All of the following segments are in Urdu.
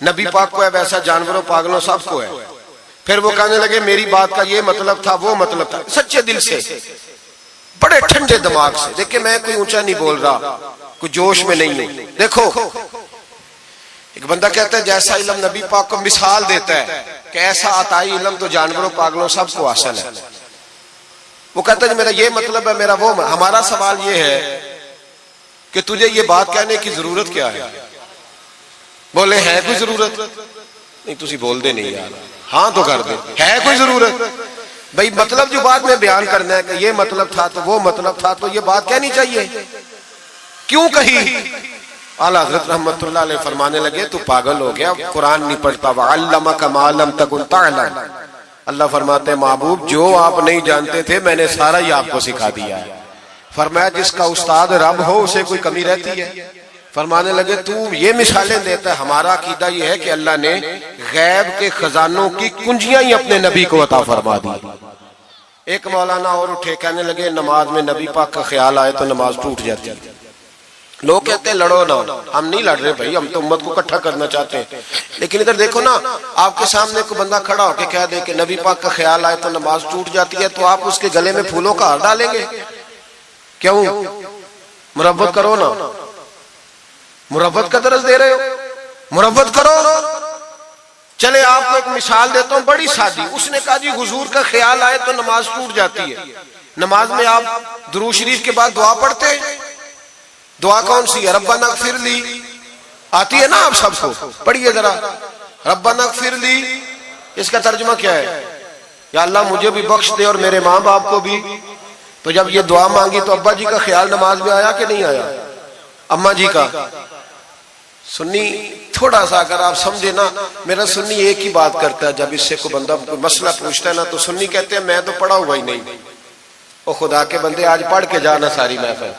نبی پاک کو ہے ویسا جانوروں پاگلوں سب کو ہے. پھر وہ کہنے لگے میری بات کا یہ مطلب تھا وہ مطلب تھا، سچے دل سے بڑے ٹھنڈے دماغ سے. دیکھیں میں کوئی اونچا نہیں بول رہا، کوئی جوش میں نہیں ہوں. دیکھو ایک بندہ کہتا ہے جیسا علم نبی پاک کو مثال دیتا ہے کہ ایسا عطائی علم تو جانوروں پاگلوں سب کو حاصل ہے. وہ کہتا ہے میرا یہ مطلب ہے میرا وہ. ہمارا سوال یہ ہے کہ تجھے یہ بات کہنے کی ضرورت کیا ہے؟ بولے ہے کوئی ضرورت؟ نہیں تسی بول دے نہیں یار، ہاں تو کر دے. ہے کوئی ضرورت؟ بھئی مطلب جو بات میں بیان کرنا ہے کہ یہ مطلب تھا تو وہ مطلب تھا تو یہ بات کہنی چاہیے. کیوں کہی؟ اعلیٰ حضرت رحمت اللہ علیہ فرمانے لگے تو پاگل ہو گیا، قرآن نہیں پڑھتا. وَعَلَّمَكَ مَا لَمْ تَكُنْ تَعْلَمْ. اللہ فرماتے ہیں محبوب جو آپ نہیں جانتے تھے میں نے سارا ہی آپ کو سکھا دیا ہے. فرمایا جس کا استاد رب ہو اسے کوئی کمی رہتی ہے؟ فرمانے لگے تو یہ مثالیں دیتا ہے. ہمارا عقیدہ یہ ہے کہ اللہ نے غیب کے خزانوں کی کنجیاں ہی اپنے نبی کو عطا فرما دی. ایک مولانا اور اٹھے کہنے لگے نماز میں نبی پاک کا خیال آئے تو نماز ٹوٹ جاتی ہے. لوگ کہتے ہیں لڑو نہ. ہم نہیں لڑ رہے بھائی، ہم تو امت کو اکٹھا کرنا چاہتے ہیں. لیکن ادھر دیکھو نا، آپ کے سامنے کوئی بندہ کھڑا ہو کے کہہ دے کہ نبی پاک کا خیال آئے تو نماز ٹوٹ جاتی ہے، تو آپ اس کے گلے میں پھولوں کا ہار ڈالیں گے؟ کیوں؟ مربت کرو نا. مربت کا درس دے رہے ہو، مربت کرو. چلے آپ کو ایک مثال دیتا ہوں بڑی سادی. اس نے کہا جی حضور کا خیال آئے تو نماز ٹوٹ جاتی ہے. نماز میں آپ درود شریف کے بعد دعا پڑھتے ہیں. دعا کون سی ہے؟ ربنا اغفر لی. آتی ہے نا آپ سب کو؟ پڑھیے ذرا ربنا اغفر لی. اس کا ترجمہ کیا ہے؟ یا اللہ مجھے بھی بخش دے اور میرے ماں باپ کو بھی. تو جب یہ دعا مانگی تو ابا جی کا خیال نماز میں آیا کہ نہیں آیا؟ اماں جی کا؟ سنی تھوڑا سا اگر آپ سمجھے نا، میرا سنی ایک ہی بات کرتا ہے. جب اس سے کوئی بندہ مسئلہ پوچھتا ہے نا تو سنی کہتے ہیں میں تو پڑھا ہوا ہی نہیں. او خدا کے بندے آج پڑھ کے جانا ساری محفل،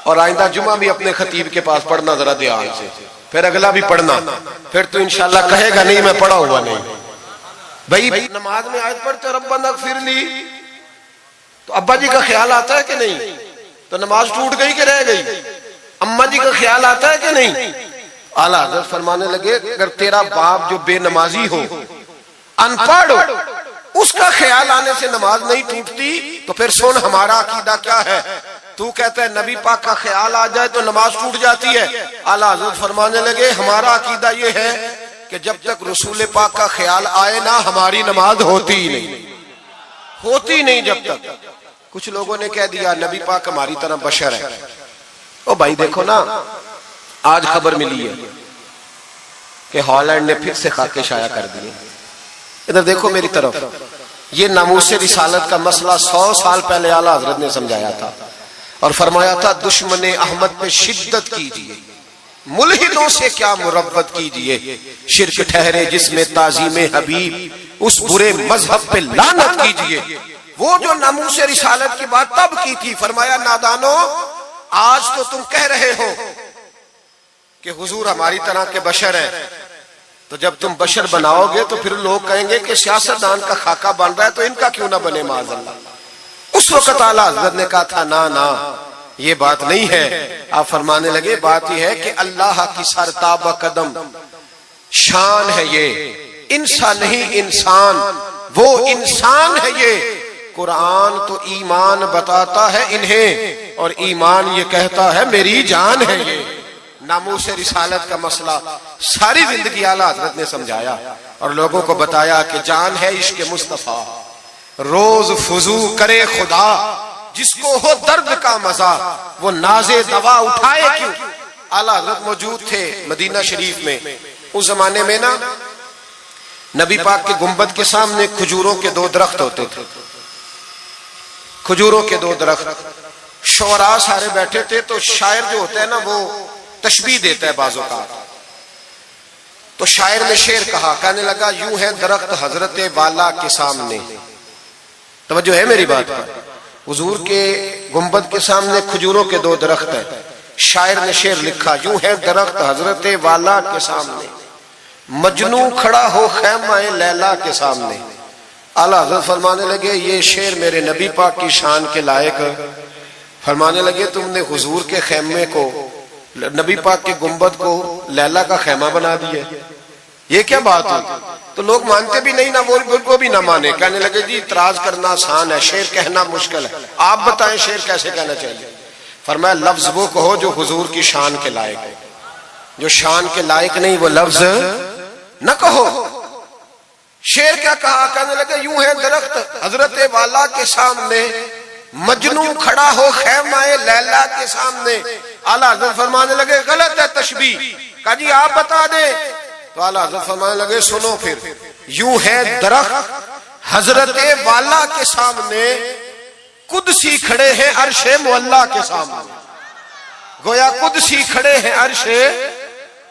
اور آئندہ جمعہ بھی اپنے خطیب کے پاس پڑھنا ذرا دھیان سے، پھر اگلا بھی پڑھنا. پھر تو انشاءاللہ کہے گا نہیں میں پڑھا ہوا نہیں. بھائی نماز میں آیت پڑھتے ربنا اغفر لی تو ابا جی کا خیال آتا ہے کہ نہیں؟ تو نماز ٹوٹ گئی کہ رہ گئی؟ اماں جی کا خیال آتا ہے کہ نہیں؟ اعلیٰ حضرت فرمانے لگے اگر تیرا باپ جو بے نمازی ہو، ان پڑھ ہو، اس کا خیال آنے سے نماز نہیں ٹوٹتی تو پھر سن ہمارا عقیدہ کیا ہے. تو کہتا ہے نبی پاک کا خیال آ جائے تو نماز ٹوٹ جاتی ہے. اعلیٰ حضرت فرمانے لگے ہمارا عقیدہ یہ ہے کہ جب تک رسول پاک کا خیال آئے نا ہماری نماز ہوتی ہی نہیں، ہوتی نہیں جب تک. کچھ لوگوں نے کہہ دیا نبی پاک ہماری طرح بشر ہے. او بھائی دیکھو نا، آج خبر ملی ہے کہ ہالینڈ نے پھر سے خاکے شائع کر دیے. ادھر دیکھو میری طرف. یہ ناموس رسالت کا مسئلہ 100 سال پہلے اعلیٰ حضرت نے سمجھایا تھا اور فرمایا تھا دشمن احمد پہ شدت کیجئے، ملحدوں سے کیا مربت کیجئے، شرک ٹھہرے جس میں تعظیم حبیب، اس برے مذہب پہ لعنت کیجئے. وہ جو ناموس رسالت کی بات تب کی تھی، فرمایا نادانو آج تو تم کہہ رہے ہو کہ حضور ہماری طرح کے بشر ہیں، تو جب تم بشر بناؤ گے تو پھر لوگ کہیں گے کہ سیاستدان کا خاکہ بن رہا ہے تو ان کا کیوں نہ بنے معاذ اللہ. اس وقت اعلیٰ حضرت نے کہا تھا نا یہ بات نہیں ہے. آپ فرمانے لگے بات یہ ہے کہ اللہ کی سرتابہ قدم شان ہے، یہ انسان نہیں انسان، وہ انسان ہے. یہ قرآن تو ایمان بتاتا ہے انہیں اور ایمان یہ کہتا ہے میری جان ہے. یہ ناموس رسالت کا مسئلہ ساری زندگی اعلیٰ حضرت نے سمجھایا اور لوگوں کو بتایا کہ جان ہے عشق مصطفیٰ، روز فضو کرے خدا، جس کو ہو درد کا مزہ وہ ناز دوا اٹھائے کیوں. اعلیٰ حضرت موجود تھے مدینہ شریف میں. اس زمانے میں نا نبی پاک کے گنبد کے سامنے کھجوروں کے 2 درخت ہوتے تھے. کھجوروں کے 2 درخت. شعراء سارے بیٹھے تھے تو شاعر جو ہوتا ہے نا وہ تشبیہ دیتا ہے بعض اوقات. تو شاعر نے شعر کہا، کہنے لگا یوں ہے درخت حضرت والا کے سامنے. توجہ ہے میری بات پر. حضور کے گنبد کے سامنے کھجوروں کے 2 درخت ہیں. شاعر نے شعر لکھا یوں ہے درخت حضرت والا کے سامنے، مجنو کھڑا ہو خیمہ لیلا کے سامنے. اعلیٰ حضرت فرمانے لگے یہ شعر میرے نبی پاک کی شان کے لائق. فرمانے لگے تم نے حضور کے خیمے کو نبی پاک کے گنبد کو لیلا کا خیمہ بنا دیا، یہ کیا بات ہوئی؟ تو لوگ مانتے بھی نہیں، نہ وہ بھی نہ مانے، کہنے لگے جی اعتراض کرنا آسان ہے، شعر کہنا مشکل ہے، آپ بتائیں شعر کیسے کہنا چاہیے؟ فرمایا لفظ وہ کہو جو حضور کی شان کے لائق ہے، جو شان کے لائق نہیں وہ لفظ نہ کہو۔ شعر کیا کہا؟ کہنے لگے یوں ہے درخت حضرت والا کے سامنے، مجنو کھڑا ہو خیمہ لیلا کے سامنے۔ اعلیٰ حضرت فرمانے لگے غلط ہے تشبیہ، کہا جی آپ بتا دیں۔ تو اعلیٰ حضرت فرمانے لگے سنو پھر، یوں ہے درخت حضرت والا کے سامنے، قدسی کھڑے ہیں عرش معلا کے سامنے، گویا قدسی کھڑے ہیں عرش۔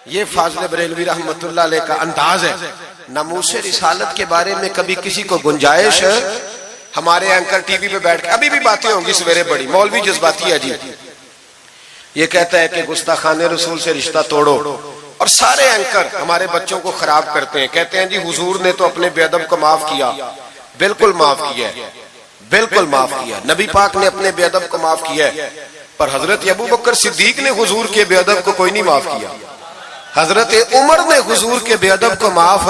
یہ فاضل بریلوی رحمت اللہ علیہ کا انداز ہے۔ ناموس رسالت کے بارے میں کبھی کسی کو گنجائش، ہمارے اینکر ٹی وی پہ بیٹھ کے ابھی بھی باتیں ہوں گی سویرے بڑی، مولوی جذباتی ہے جی، یہ کہتا ہے کہ گستاخان رسول سے رشتہ توڑو، اور سارے اینکر ہمارے بچوں کو خراب کرتے ہیں، کہتے ہیں جی حضور نے تو اپنے بے ادب کو معاف کیا۔ بالکل معاف کیا ہے، بالکل معاف کیا، نبی پاک نے اپنے بے ادب کو معاف کیا ہے، پر حضرت ابو بکر صدیق نے حضور کے بے ادب کو کوئی نہیں معاف کیا، حضرت عمر نے حضور کے بے ادب کو معاف،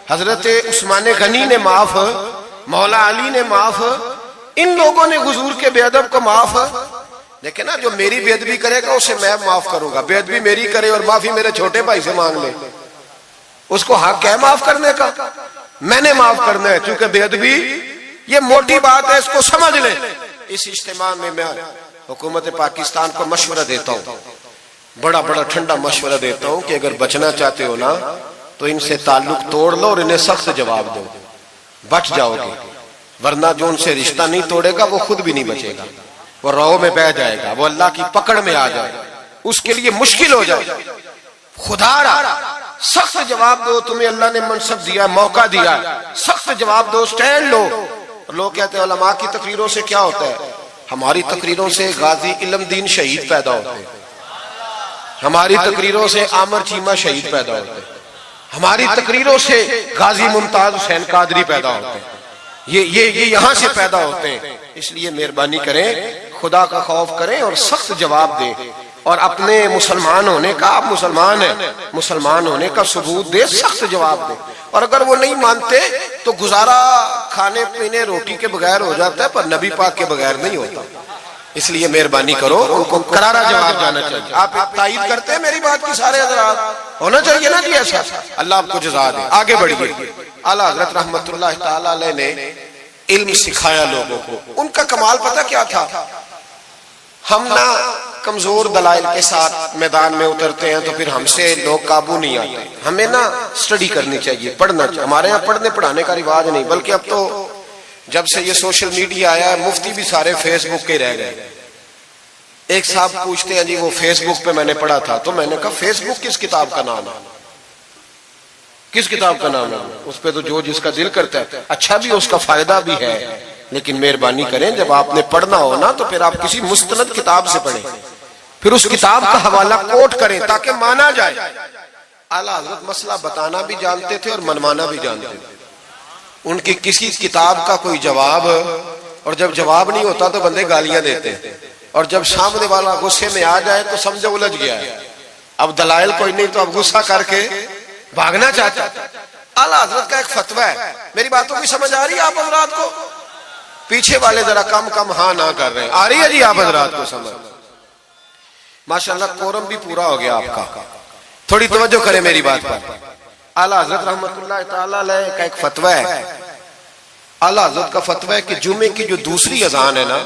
حضرت عثمان غنی نے معاف، مولا علی نے معاف، ان لوگوں نے حضور کے بے ادب کو معاف۔ لیکن نا جو میری بے ادبی کرے گا اسے میں معاف کروں گا، بے ادبی میری کرے اور معافی میرے چھوٹے بھائی سے مانگ لے، اس کو حق ہے معاف کرنے کا، میں نے معاف کرنا ہے، کیونکہ بے ادبی یہ موٹی بات ہے، اس کو سمجھ لیں۔ اس اجتماع میں میں حکومت پاکستان کو مشورہ دیتا ہوں، بڑا بڑا ٹھنڈا مشورہ دیتا ہوں کہ اگر بچنا چاہتے ہو نا تو ان سے تعلق توڑ لو اور انہیں سخت جواب دو، بچ جاؤ گے، ورنہ جو ان سے رشتہ نہیں توڑے گا وہ خود بھی نہیں بچے گا، وہ رو میں بہ جائے گا، وہ اللہ کی پکڑ میں آ جائے گا، اس کے لیے مشکل ہو جائے گا۔ خدا را سخت جواب دو، تمہیں اللہ نے منصب دیا، موقع دیا، سخت جواب دو، سٹینڈ لو۔ لوگ کہتے ہیں علماء کی تقریروں سے کیا ہوتا ہے؟ ہماری تقریروں سے غازی علم دین شہید پیدا ہوتے ہیں، ہماری تقریروں سے عامر چیمہ شہید پیدا ہوتے ہیں، ہماری تقریروں سے غازی ممتاز حسین قادری پیدا ہوتے ہیں، یہ یہاں سے پیدا ہوتے ہیں۔ اس لیے مہربانی کریں، خدا کا خوف کریں اور سخت جواب دیں، اور اپنے مسلمان ہونے کا، آپ مسلمان ہیں، مسلمان ہونے کا ثبوت دے، سخت جواب دے۔ اور اگر وہ نہیں مانتے تو گزارا کھانے پینے روٹی کے بغیر ہو جاتا ہے، پر نبی پاک کے بغیر نہیں ہوتا۔ اس لیے مہربانی کرو، ان کو کرارا جواب جانا چاہیے۔ آپ تائید کرتے ہیں میری بات کی سارے حضرات؟ ہونا چاہیے نا جی ایسا۔ اللہ آپ کو جزا دے۔ آگے بڑھیے۔ اعلیٰ حضرت رحمت اللہ تعالی علیہ نے علم سکھایا لوگوں کو۔ ان کا کمال پتہ کیا تھا؟ ہم نہ کمزور دلائل کے ساتھ میدان میں اترتے ہیں تو پھر ہم سے لوگ قابو نہیں آتے، ہمیں نا سٹڈی کرنی چاہیے، پڑھنا چاہیے۔ ہمارے یہاں پڑھنے پڑھانے کا رواج نہیں، بلکہ اب تو جب سے یہ سوشل میڈیا آیا ہے مفتی بھی سارے فیس بک کے رہ گئے۔ ایک صاحب پوچھتے ہیں جی وہ فیس بک پہ میں نے پڑھا تھا، تو میں نے کہا فیس بک کس کتاب کا نام ہے؟ کس کتاب کا نام ہے؟ اس پہ تو جو جس کا دل کرتا ہے، اچھا بھی اس کا فائدہ بھی ہے، لیکن مہربانی کریں جب آپ نے پڑھنا ہو نا تو پھر آپ کسی مستند کتاب سے پڑھیں، پھر اس کتاب کا حوالہ کوٹ کریں تاکہ مانا جائے۔ اعلیٰ حضرت مسئلہ بتانا بھی جانتے تھے اور منوانا بھی جانتے تھے۔ ان کی کسی کتاب کا کوئی جواب، اور جب جواب نہیں ہوتا تو بندے گالیاں دیتے ہیں، اور جب سامنے والا غصے میں آ جائے تو سمجھو الجھ گیا ہے، اب دلائل کوئی نہیں تو اب غصہ کر کے بھاگنا چاہتا ہے۔ اعلیٰ حضرت کا ایک فتویٰ ہے، میری باتوں کی سمجھ آ رہی ہے آپ حضرات کو؟ پیچھے والے ذرا کم کم ہاں نہ کر رہے ہیں، آ رہی ہے جی آپ حضرات کو سمجھ؟ ماشاءاللہ کورم بھی پورا ہو گیا آپ کا، تھوڑی توجہ کریں میری بات پر۔ اعلیٰ حضرت رحمت اللہ تعالی علیہ کا ایک فتویٰ ہے، اعلیٰ حضرت کا فتویٰ ہے کہ جمعے کی جو دوسری اذان ہے نا،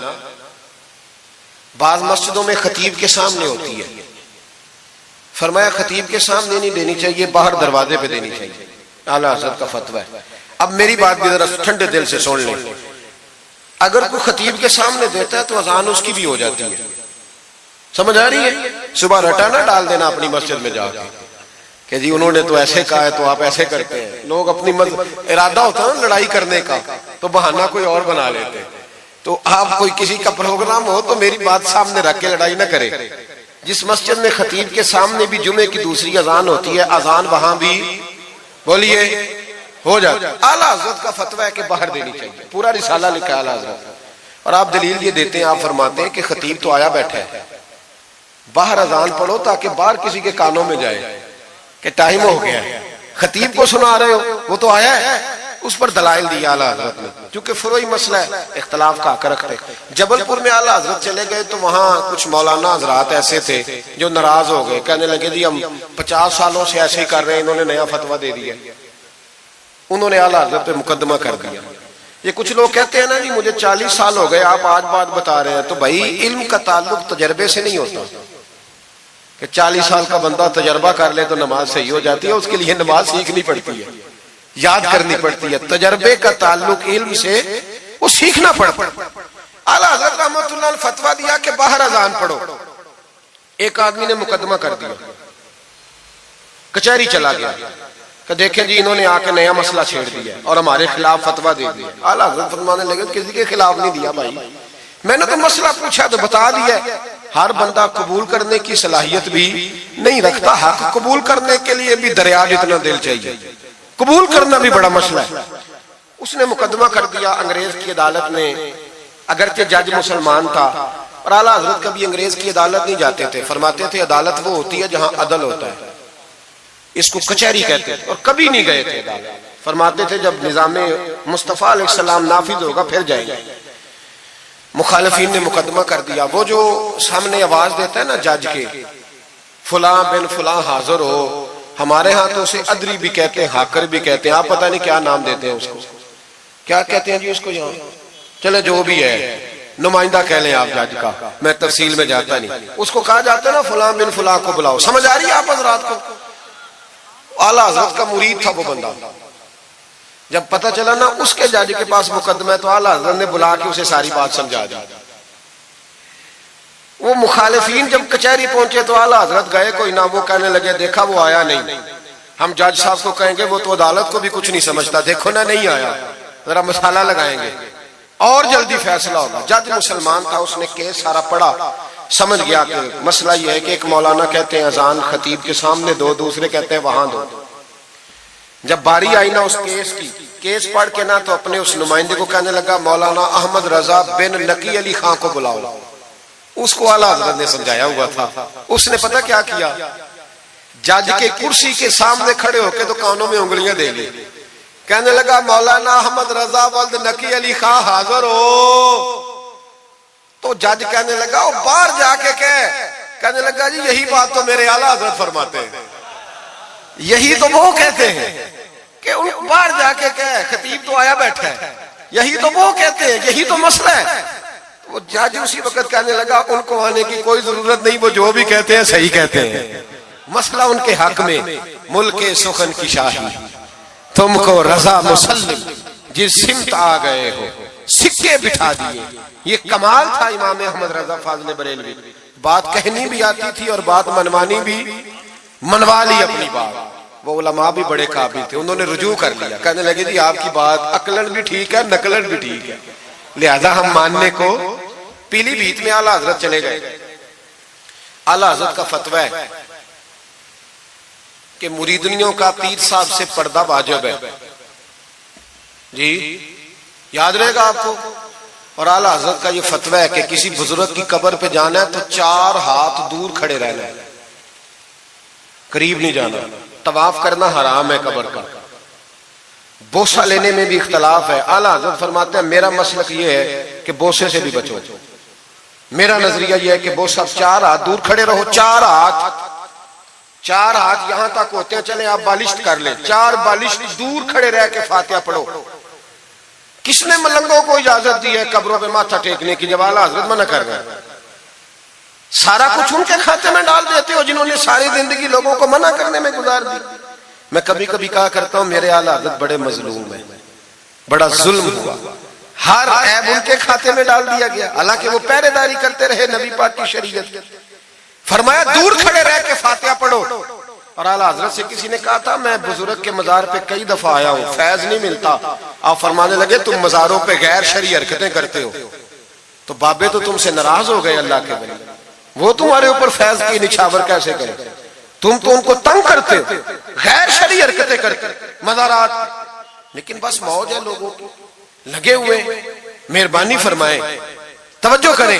بعض مسجدوں میں خطیب کے سامنے ہوتی ہے، فرمایا خطیب کے سامنے نہیں دینی چاہیے، باہر دروازے پہ دینی چاہیے، اعلیٰ حضرت کا فتویٰ ہے۔ اب میری بات بھی ذرا ٹھنڈے دل سے سن لیں، اگر کوئی خطیب کے سامنے دیتا ہے تو اذان اس کی بھی ہو جاتی ہے، سمجھ آ رہی ہے؟ صبح رٹا نہ ڈال دینا اپنی مسجد میں جا کے کہ جی انہوں نے تو ایسے کہا ہے تو آپ ایسے کرتے ہیں۔ لوگ اپنی ارادہ ہوتا ہے لڑائی کرنے کا تو بہانہ کوئی اور بنا لیتے، تو آپ کوئی کسی کا پروگرام ہو تو میری بات سامنے رکھ کے لڑائی نہ کرے۔ جس مسجد میں خطیب کے سامنے بھی جمعے کی دوسری اذان ہوتی ہے، اذان وہاں بھی بولیے ہو جاتا ہے۔ اعلیٰ حضرت کا فتویٰ ہے کہ باہر دینی چاہیے، پورا رسالہ لکھا ہے اعلیٰ حضرت، اور آپ دلیل یہ دیتے ہیں، آپ فرماتے ہیں کہ خطیب تو آیا بیٹھا ہے، باہر اذان پڑھو تاکہ باہر کسی کے کانوں میں جائے کہ ٹائم ہو گیا ہے. خطیب کو سنا رہے ہو، وہ تو آیا ہے. اس پر دلائل دیا اعلیٰ حضرت نے، کیونکہ فروعی مسئلہ ہے، اختلاف کا حق رکھتے. جبل پور میں اعلیٰ حضرت چلے گئے تو وہاں کچھ مولانا حضرات ایسے تھے جو ناراض ہو گئے، کہنے لگے جی ہم 50 سالوں سے ایسے ہی کر رہے ہیں، انہوں نے نیا فتویٰ دے دیا. انہوں نے اعلیٰ حضرت پہ مقدمہ کر دیا. یہ کچھ لوگ کہتے ہیں نا جی مجھے 40 سال ہو گئے، آپ آج بات بتا رہے ہیں. تو بھائی علم کا تعلق تجربے سے نہیں ہوتا کہ 40 سال کا بندہ تجربہ کر لے تو نماز صحیح ہو جاتی ہے. اس کے لیے نماز سیکھنی پڑتی ہے، یاد کرنی پڑتی ہے. تجربے کا تعلق علم سے وہ سیکھنا پڑتا ہے. اعلیٰ حضرت رحمۃ اللہ نے فتویٰ دیا کہ باہر اذان پڑھو. ایک آدمی نے مقدمہ کر دیا، کچہری چلا گیا کہ دیکھیں جی انہوں نے آ کے نیا مسئلہ چھیڑ دیا اور ہمارے خلاف فتویٰ دے دیا. اعلیٰ حضرت فرمانے لگے کسی کے خلاف نہیں دیا بھائی، میں نے تو مسئلہ پوچھا تو بتا دیا. ہر بندہ قبول کرنے کی صلاحیت بھی نہیں رکھتا، حق قبول کرنے کے لیے بھی دریا جتنا دل چاہیے. قبول کرنا بھی بڑا مسئلہ ہے. اس نے مقدمہ کر دیا انگریز کی عدالت نے، اگرچہ جج مسلمان تھا. اور اعلیٰ حضرت کبھی انگریز کی عدالت نہیں جاتے تھے، فرماتے تھے عدالت وہ ہوتی ہے جہاں عدل ہوتا ہے، اس کو کچہری کہتے تھے. اور کبھی نہیں گئے تھے عدالت. فرماتے تھے جب نظام مصطفیٰ علیہ السلام نافذ ہوگا پھر جائیں گے. مخالفین نے مقدمہ کر دیا. وہ جو سامنے آواز دیتا ہے نا جج کے، فلاں بن فلاں حاضر ہو، ہمارے ہاں تو اسے ادری بھی کہتے ہیں، ہاکر بھی کہتے ہیں، آپ پتہ نہیں کیا نام دیتے ہیں اس کو، کیا کہتے ہیں جی اس کو یہاں. چلے جو بھی ہے، نمائندہ کہہ لیں آپ جج کا، میں تفصیل میں جاتا نہیں. اس کو کہا جاتا ہے نا فلاں بن فلاں کو بلاؤ. سمجھ آ رہی ہے آپ حضرات کو؟ اعلیٰ حضرت کا مرید تھا وہ بندہ. جب پتہ چلا نا اس کے جج کے پاس مقدمہ ہے تو اعلیٰ حضرت نے بلا کے اسے ساری بات سمجھا دی. وہ مخالفین جب کچہری پہنچے تو اعلیٰ حضرت گئے کوئی نہ. وہ کہنے لگے دیکھا وہ آیا نہیں، ہم جج صاحب کو کہیں گے وہ تو عدالت کو بھی کچھ نہیں سمجھتا، دیکھو نا نہیں آیا، ذرا مسالہ لگائیں گے اور جلدی فیصلہ ہوگا. جج مسلمان تھا، اس نے کیس سارا پڑھا، سمجھ گیا کہ مسئلہ یہ ہے کہ ایک مولانا کہتے ہیں اذان خطیب کے سامنے دو، دوسرے کہتے ہیں وہاں دو. جب باری آئی نا اس کیس کی، کیس پڑھ کے نا تو اپنے اس نمائندے کو کہنے لگا مولانا احمد رضا بن نقی علی خان کو بلاؤ. اس کو اعلیٰ حضرت نے سمجھایا ہوا تھا. اس نے پتہ کیا کیا، جج کے کرسی کے سامنے کھڑے ہو کے تو کانوں میں انگلیاں دے لی. کہنے لگا مولانا احمد رضا ولد نقی علی خان حاضر ہو. تو جج کہنے لگا وہ باہر جا کے کہنے لگا جی یہی بات تو میرے اعلیٰ حضرت فرماتے ہیں، یہی تو وہ کہتے ہیں کہ ان باہر جا کے خطیب تو آیا بیٹھا ہے، یہی تو وہ کہتے ہیں، یہی تو مسئلہ ہے. وہ جج اسی وقت کہنے لگا ان کو آنے کی کوئی ضرورت نہیں، وہ جو بھی کہتے ہیں صحیح کہتے ہیں، مسئلہ ان کے حق میں. ملک سخن کی شاہی تم کو رضا مسلم، جس سمت آ گئے ہو سکے بٹھا دیے. یہ کمال تھا امام احمد رضا فاضل بریلوی. بات کہنی بھی آتی تھی اور بات منوانی بھی منوا لی اپنی بات. وہ علماء بھی بڑے قابل تھے، انہوں نے رجوع کر لیا، کہنے لگے جی آپ کی بات عقلن بھی ٹھیک ہے نقلن بھی ٹھیک ہے، لہذا ہم ماننے کو. پیلی بھیت میں اعلیٰ حضرت چلے گئے. اعلیٰ حضرت کا فتویٰ ہے کہ مریدنیوں کا پیر صاحب سے پردہ واجب ہے. جی یاد رہے گا آپ کو. اور اعلیٰ حضرت کا یہ فتویٰ ہے کہ کسی بزرگ کی قبر پہ جانا ہے تو 4 ہاتھ دور کھڑے رہنا ہے، قریب نہیں جانا. طواف کرنا حرام ہے قبر کا. بوسہ لینے میں بھی اختلاف ہے. اعلیٰ حضرت فرماتے ہیں میرا مسلک یہ ہے کہ بوسے سے بھی بچو. میرا نظریہ یہ ہے کہ بوسہ 4 ہاتھ دور کھڑے رہو. 4 ہاتھ یہاں تک ہوتے ہیں، چلیں آپ بالشت کر لیں، 4 بالشت دور کھڑے رہ کے فاتحہ پڑھو. کس نے ملنگوں کو اجازت دی ہے قبروں پہ ماتھا ٹیکنے کی جب اعلیٰ حضرت منع کر رہے ہیں؟ سارا کچھ ان کے کھاتے میں ڈال دیتے ہو جنہوں نے ساری زندگی لوگوں کو منع کرنے میں گزار دی. میں کبھی کبھی کہا کرتا ہوں میرے اعلیٰ حضرت بڑے مظلوم ہیں، بڑا ظلم ہوا، ہر عیب ان کے کھاتے میں ڈال دیا گیا، حالانکہ وہ پہرے داری کرتے رہے نبی پاک کی شریعت. فرمایا دور کھڑے رہ کے فاتحہ پڑھو. اور اعلیٰ حضرت سے کسی نے کہا تھا میں بزرگ کے مزار پہ کئی دفعہ آیا ہوں، فیض نہیں ملتا. آپ فرمانے لگے تم مزاروں پہ غیر شرعی حرکتیں کرتے ہو تو بابے تو تم سے ناراض ہو گئے اللہ کے بندے، وہ تمہارے اوپر فیض کی نچھاور کیسے کریں؟ تم تو ان کو تنگ کرتے ہو، غیر شرعی حرکتیں کرتے مزارات. لیکن بس موج ہے لوگوں کی، لگے ہوئے. مہربانی فرمائیں، توجہ کریں.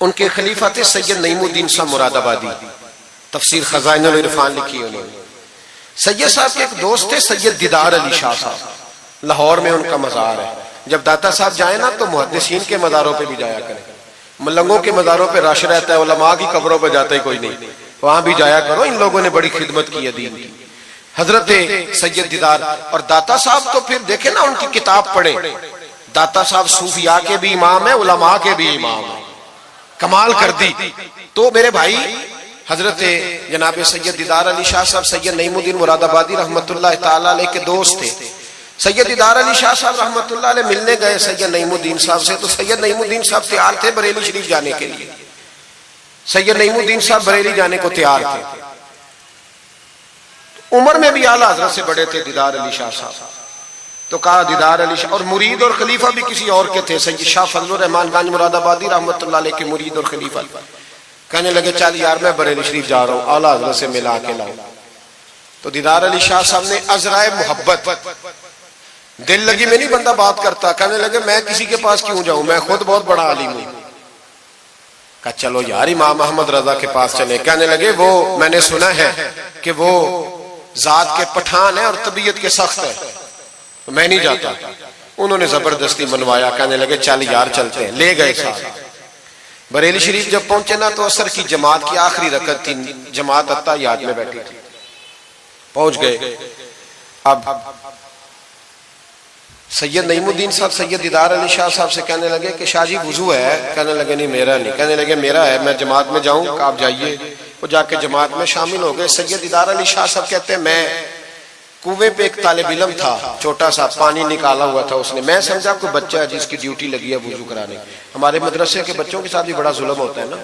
ان کے خلیفہ تھے سید نعیم الدین صاحب مراد آبادی، تفسیر خزائن العرفان لکھی انہوں نے۔ سید صاحب کے ایک دوست تھے سید دیدار علی شاہ صاحب، لاہور میں ان کا مزار ہے۔ جب داتا صاحب جائیں نا تو محدثین کے مزاروں پہ بھی جایا کریں، ملنگوں کے مزاروں پہ رش رہتا ہے، علماء کی قبروں پہ جاتا ہی کوئی نہیں، وہاں بھی جایا کرو، ان لوگوں نے بڑی خدمت کی ہے دین کی۔ حضرت سید دیدار اور داتا صاحب تو پھر دیکھیں نا ان کی کتاب پڑھیں، داتا صاحب صوفیاء کے بھی امام ہیں، علماء کے بھی امام ہیں، کمال کر دی۔ تو میرے بھائی حضرت جناب سید دیدار علی شاہ صاحب سید نعیم الدین مراد آبادی رحمت اللہ تعالی علیہ کے دوست تھے۔ سید دیدار علی شاہ صاحب رحمت اللہ علیہ ملنے گئے سید نعیم الدین صاحب سے، تو سید نعیم الدین صاحب تیار تھے بریلی شریف جانے کے لیے، سید نعیم الدین صاحب بریلی جانے کو تیار تھے، عمر میں بھی اعلیٰ حضرت سے بڑے تھے دیدار علی شاہ صاحب۔ تو کہا دیدار علی شاہ، اور مرید اور خلیفہ بھی کسی اور کے تھے، سید شاہ فضل الرحمان گنج مراد آبادی رحمت اللہ علیہ کے مرید اور خلیفہ۔ کہنے لگے چل یار میں بریلی شریف جا رہا ہوں، اعلیٰ حضرت سے ملا کے لاؤ۔ تو دیدار علی شاہ صاحب نے عذرائے محبت، دل لگی میں نہیں بندہ بات کرتا، کہنے لگے میں کسی کے پاس کیوں جاؤں، میں خود بہت بڑا عالم ہوں۔ کہا چلو یار امام احمد رضا کے پاس چلے۔ کہنے لگے وہ میں نے سنا ہے کہ وہ ذات کے پٹھان ہے اور طبیعت کے سخت ہے، میں نہیں جاتا۔ انہوں نے زبردستی منوایا، کہنے لگے چل یار چلتے ہیں، لے گئے ساتھ۔ بریلی شریف جب پہنچے نا تو عصر کی جماعت کی آخری رکعت تھی، جماعت اتحیات میں بیٹھی تھی، پہنچ گئے۔ اب سید نعیم الدین صاحب سید دیدار علی شاہ صاحب سے کہنے لگے کہ شاہ جی وضو ہے؟ کہنے لگے نہیں میرا نہیں۔ کہنے لگے میرا ہے، میں جماعت میں جاؤں؟ کہ آپ جائیے۔ وہ جا کے جماعت میں شامل ہو گئے۔ سید دیدار علی شاہ صاحب کہتے ہیں میں کنویں پہ ایک طالب علم تھا، چھوٹا سا پانی نکالا ہوا تھا اس نے، میں سمجھا کوئی بچہ ہے جس کی ڈیوٹی لگی ہے وضو کرانے۔ ہمارے مدرسے کے بچوں کے ساتھ بھی بڑا ظلم ہوتا ہے نا،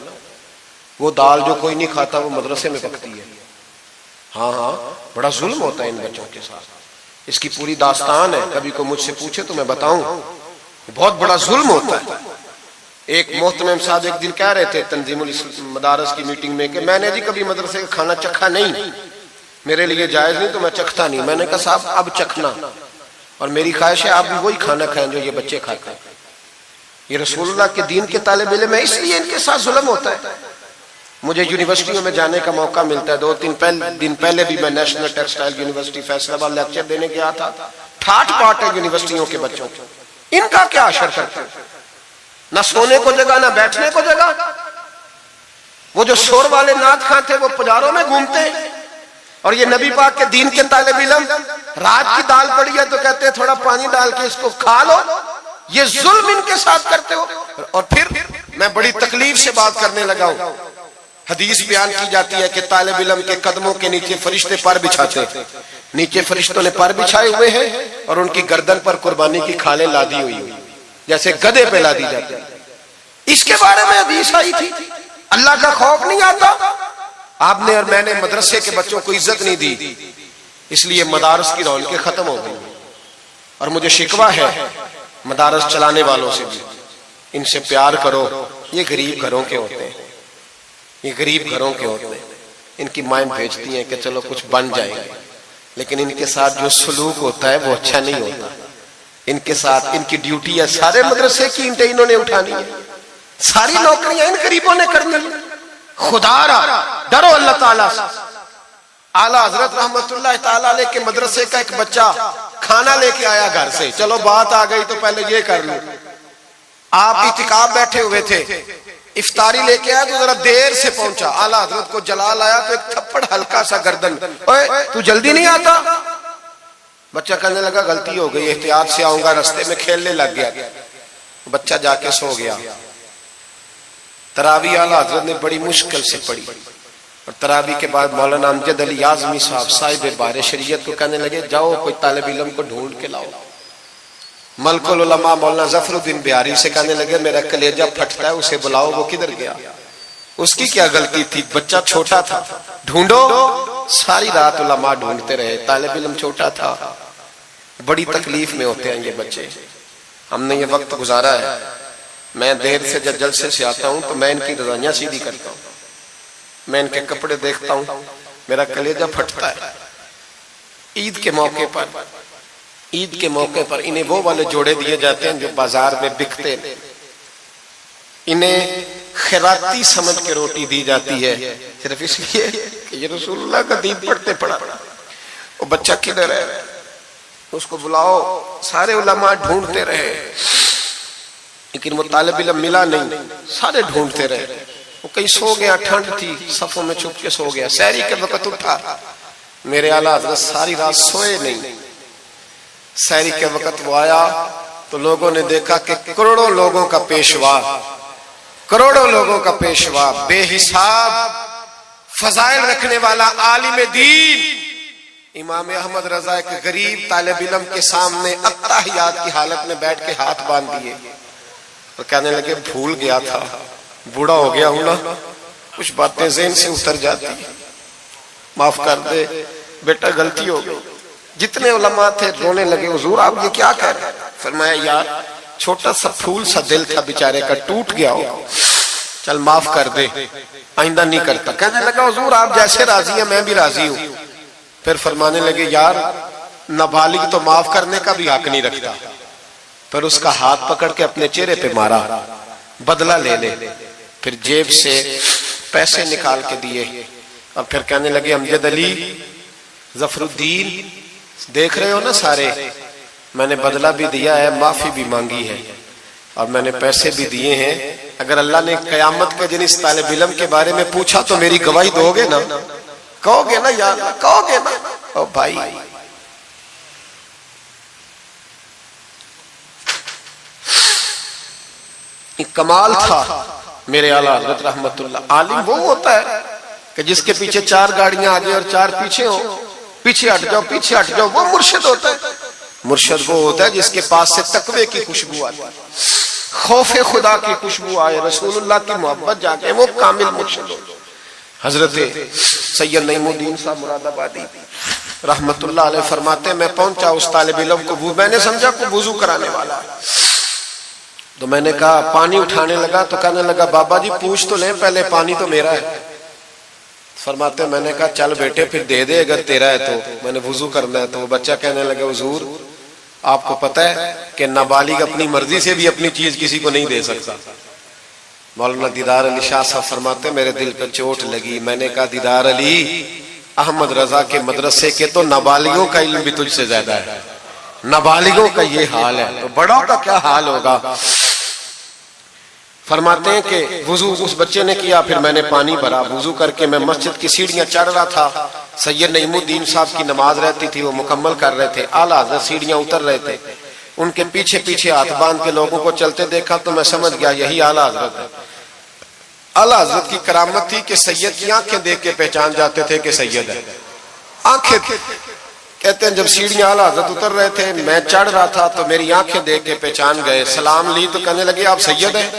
وہ دال جو کوئی نہیں کھاتا وہ مدرسے میں پکتی ہے۔ ہاں بڑا ظلم ہوتا ہے ان بچوں کے ساتھ، اس کی پوری داستان ہے، کبھی کو مجھ سے پوچھے تو میں بتاؤں، بہت بڑا ظلم ہوتا ہے۔ ایک محتمم صاحب ایک دن کہہ رہے تھے تنظیم المدارس کی میٹنگ میں کہ میں نے جی کبھی مدرسے کا کھانا چکھا نہیں، میرے لیے جائز نہیں تو میں چکھتا نہیں۔ میں نے کہا صاحب اب چکھنا، اور میری خواہش ہے آپ بھی وہی کھانا کھائیں جو یہ بچے کھاتے ہیں۔ یہ رسول اللہ کے دین کے طالب علم ہے، اس لیے ان کے ساتھ ظلم ہوتا ہے۔ مجھے یونیورسٹیوں میں جانے کا موقع ملتا ہے، 2-3 دن پہلے بھی میں نیشنل ٹیکسٹائل یونیورسٹی فیصل آباد لیکچر دینے گیا تھا۔ ٹھاٹ پاٹ ہے یونیورسٹیوں کے بچوں، ان کا کیا اثر کرتا ہے؟ نہ سونے کو جگہ نہ بیٹھنے کو جگہ۔ وہ جو شور والے نعت خواں تھے وہ پجاروں میں گھومتے ہیں، اور یہ نبی پاک کے دین کے طالب علم رات کی دال پڑی ہے تو کہتے ہیں تھوڑا پانی ڈال کے اس کو کھا لو۔ یہ ظلم ان کے ساتھ کرتے ہو۔ اور پھر میں بڑی تکلیف سے بات کرنے لگا ہوں، حدیث بیان کی جاتی ہے کہ طالب علم کے قدموں کے نیچے فرشتے پر بچھاتے ہیں، نیچے فرشتوں نے پر بچھائے ہوئے ہیں اور ان کی گردن پر قربانی کی کھالیں لادی ہوئی ہیں، جیسے گدھے پہ لادی جاتی ہے۔ اس کے بارے میں حدیث آئی تھی، اللہ کا خوف نہیں آتا؟ آپ نے اور میں نے مدرسے کے بچوں کو عزت نہیں دی، اس لیے مدارس کی رونقیں ختم ہو گئی۔ اور مجھے شکوہ ہے مدارس چلانے والوں سے بھی، ان سے پیار کرو، یہ غریب گھروں کے ہوتے ہیں، یہ غریب گھروں کے ہوتے ہیں، ان کی مائیں بھیجتی ہیں کہ چلو کچھ بن جائیں گے، لیکن ان کے ساتھ جو سلوک ہوتا ہے وہ اچھا نہیں ہوتا۔ ان کے ساتھ ان کی ڈیوٹی ہے، سارے مدرسے کی اینٹیں انہوں نے اٹھانی ہے، ساری نوکریاں ان غریبوں نے کرنی ہے۔ خدا را ڈرو اللہ تعالیٰ سے۔ اعلیٰ حضرت رحمت اللہ تعالیٰ علیہ کے مدرسے کا ایک بچہ کھانا لے کے آیا گھر سے، چلو بات آ گئی تو پہلے یہ کر لوں۔ آپ اعتکاف بیٹھے ہوئے تھے، افطاری لے کے آیا تو ذرا دیر سے پہنچا، اعلیٰ حضرت کو جلال آیا تو ایک تھپڑ ہلکا سا گردن، اوے تو جلدی نہیں آتا؟ بچہ کہنے لگا غلطی ہو گئی، احتیاط سے آؤں گا، رستے میں کھیلنے لگ گیا۔ بچہ جا کے سو گیا۔ تراویح اعلیٰ حضرت نے بڑی مشکل سے پڑھی، اور تراویح کے بعد مولانا امجد علی اعظمی صاحب صاحب بار شریعت کو کہنے لگے جاؤ کوئی طالب علم کو ڈھونڈ کے لاؤ۔ ملک العلماء مولانا ظفر الدین بہاری سے کہنے لگے میرا کلیجہ پھٹتا ہے، اسے بلاؤ، وہ کدھر گیا؟ اس کی کیا غلطی تھی؟ بچہ چھوٹا تھا، ڈھونڈو۔ ساری رات علماء ڈھونڈتے رہے، طالب علم چھوٹا تھا۔ بڑی تکلیف میں ہوتے ہیں یہ بچے۔ ہم نے یہ وقت گزارا ہے، میں دیر سے جب جلسے سے آتا ہوں تو میں ان کی رضائیاں سیدھی کرتا ہوں، میں ان کے کپڑے دیکھتا ہوں، میرا کلیجہ پھٹتا ہے۔ عید کے موقع پر انہیں وہ والے جوڑے دیے جاتے ہیں جو بازار میں بکتے ہیں، انہیں خیراتی سمجھ کے روٹی دی جاتی ہے، صرف اس لیے کہ یہ رسول اللہ کا دین پڑھتے پڑھا۔ وہ بچہ کدھر ہے، اس کو بلاؤ، سارے علماء ڈھونڈتے رہے لیکن وہ طالب علم ملا نہیں، سارے ڈھونڈتے رہے۔ وہ کہیں سو گیا، ٹھنڈ تھی، صفوں میں چھپ کے سو گیا، سحری کے وقت اٹھا، میرے اعلیٰ حضرت ساری رات سوئے نہیں۔ سحری کے وقت وہ آیا تو لوگوں نے دیکھا کہ کروڑوں لوگوں کا پیشوا، کروڑوں لوگوں کا پیشوا، بے حساب فضائل رکھنے والا عالم دین امام احمد رضا ایک غریب طالب علم کے سامنے التحیات کی حالت میں بیٹھ کے ہاتھ باندھ دیے اور کہنے لگے بھول گیا تھا، بوڑھا ہو گیا ہوں نا، کچھ باتیں ذہن سے اتر جاتی، معاف کر دے بیٹا، غلطی ہو گئی۔ جتنے علماء تھے رونے لگے، حضور آپ یہ کیا کہہ رہے ہیں؟ فرمایا یار چھوٹا سا پھول سا دل تھا بیچارے کا، ٹوٹ گیا ہو، چل معاف کر دے، آئندہ نہیں کرتا۔ کہنے لگا حضور آپ جیسے راضی ہیں میں بھی راضی ہوں۔ پھر فرمانے لگے یار نابالغ تو معاف کرنے کا بھی حق نہیں رکھتا۔ پھر اس کا ہاتھ پکڑ کے اپنے چہرے پہ مارا، بدلہ لے لے۔ پھر جیب سے پیسے نکال کے دیے اور پھر کہنے لگے امجد علی، ظفر الدین، دیکھ رہے ہو نا سارے، میں نے بدلہ بھی دیا ہے، معافی بھی مانگی ہے اور میں نے پیسے بھی دیے ہیں۔ اگر اللہ نے قیامت کے دن اس طالب علم کے بارے میں پوچھا تو میری گواہی دو گے نا؟ کہو گے نا یار، کہو گے نا؟ او بھائی، کمال تھا میرے اعلیٰ حضرت رحمت اللہ۔ عالم وہ ہوتا ہے کہ جس کے پیچھے چار گاڑیاں آگے اور چار پیچھے ہوں، پیچھے ہٹ جاؤ پیچھے ہٹ جاؤ، وہ مرشد ہوتا ہے۔ مرشد وہ ہوتا ہے جس کے پاس سے تقوی کی خوشبو آتی ہے، خوف خدا کی خوشبو آئے، رسول اللہ کی محبت جاگے، وہ کامل مرشد ہوتا ہے۔ حضرت سید نعیم الدین صاحب مراد آبادی رحمت اللہ علیہ فرماتے ہیں میں پہنچا اس طالب علم کو، میں نے سمجھا کو وضو کرانے والا ہے، تو میں نے کہا پانی اٹھانے لگا تو کہنے لگا بابا جی پوچھ تو لیں پہلے، پانی تو میرا ہے۔ فرماتے ہیں میں نے کہا چل بیٹے پھر دے دے اگر تیرا ہے تو، میں نے وضو کرنا ہے۔ تو وہ بچہ کہنے لگا حضور آپ کو پتہ ہے کہ نابالغ اپنی مرضی سے بھی اپنی چیز کسی کو نہیں دے سکتا۔ مولانا دیدار علی شاہ صاحب فرماتے ہیں میرے دل پہ چوٹ لگی، میں نے کہا دیدار علی، احمد رضا کے مدرسے کے تو نابالغوں کا علم بھی تجھ سے زیادہ ہے، نابالغوں کا یہ حال ہے تو بڑوں کا کیا حال ہوگا۔ فرماتے ہیں کہ وضو اس بچے نے کیا، پھر میں نے پانی بھرا، وضو کر کے میں مسجد کی سیڑھیاں چڑھ رہا تھا، سید نعیم الدین صاحب کی نماز رہتی تھی، وہ مکمل کر رہے تھے، اعلیٰ حضرت سیڑھیاں اتر رہے تھے، ان کے پیچھے پیچھے ہاتھ باندھ کے لوگوں کو چلتے دیکھا تو میں سمجھ گیا یہی اعلیٰ حضرت ہے۔ اعلیٰ حضرت کی کرامت تھی کہ سید کی آنکھیں دیکھ کے پہچان جاتے تھے کہ سید ہے، آنکھیں۔ کہتے ہیں جب سیڑھیاں اعلیٰ حضرت اتر رہے تھے میں چڑھ رہا تھا تو میری آنکھیں دیکھ کے پہچان گئے، سلام لی تو کہنے لگے آپ سید ہیں؟